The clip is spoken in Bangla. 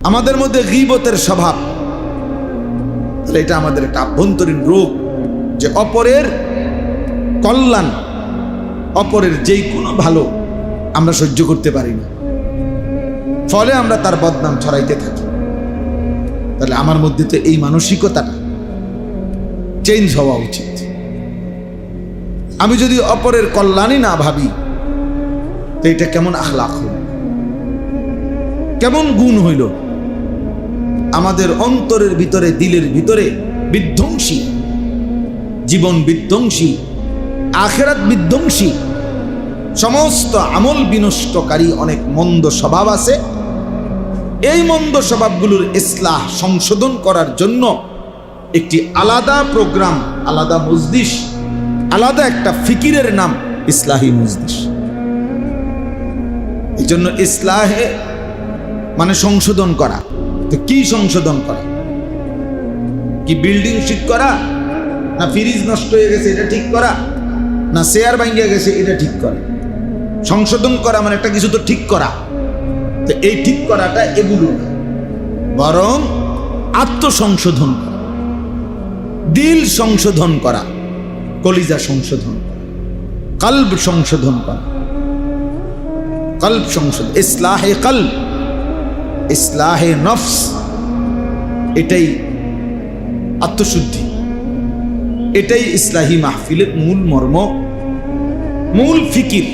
আমাদের মধ্যে গীবতের স্বভাব, তাহলে এটা আমাদের একটা আভ্যন্তরীণ রোগ, যে অপরের কল্যাণ, অপরের যেই কোনো ভালো আমরা সহ্য করতে পারি না, ফলে আমরা তার বদনাম ছড়াইতে থাকি। তাহলে আমার মধ্যে তো এই মানসিকতাটা চেঞ্জ হওয়া উচিত। আমি যদি অপরের কল্যাণই না ভাবি, তো এটা কেমন আখলাক হইল, কেমন গুণ হইল? আমাদের অন্তরের ভিতরে, দিলের ভিতরে বিধ্বংসী, জীবন বিধ্বংসী, আখিরাত বিধ্বংসী, সমস্ত আমল বিনষ্টকারী অনেক মন্দ স্বভাব আছে। এই মন্দ স্বভাবগুলোর ইসলাহ, সংশোধন করার জন্য একটি আলাদা প্রোগ্রাম, আলাদা মজলিস, আলাদা একটা ফিকিরের নাম ইসলাহি মজলিস। এই জন্য ইসলাহে মানে সংশোধন করা। তো কি সংশোধন করা? কি বিল্ডিং ঠিক করা, না ফ্রিজ নষ্ট হয়ে গেছে এটা ঠিক করা, না চেয়ার ভাঙিয়া গেছে এটা ঠিক করা? সংশোধন করা মানে একটা কিছু তো ঠিক করা। তো এই ঠিক করাটা এগুলো না, বরং আত্মসংশোধন করা, দিল সংশোধন করা, কলিজা সংশোধন করা, কলব সংশোধন করা, কলব সংশোধন, ইসলাহে কলব, ইসলাহে নফস, এটাই আত্মশুদ্ধি, এটাই ইসলাহি মাহফিলের মূল মর্ম, মূল ফিকির।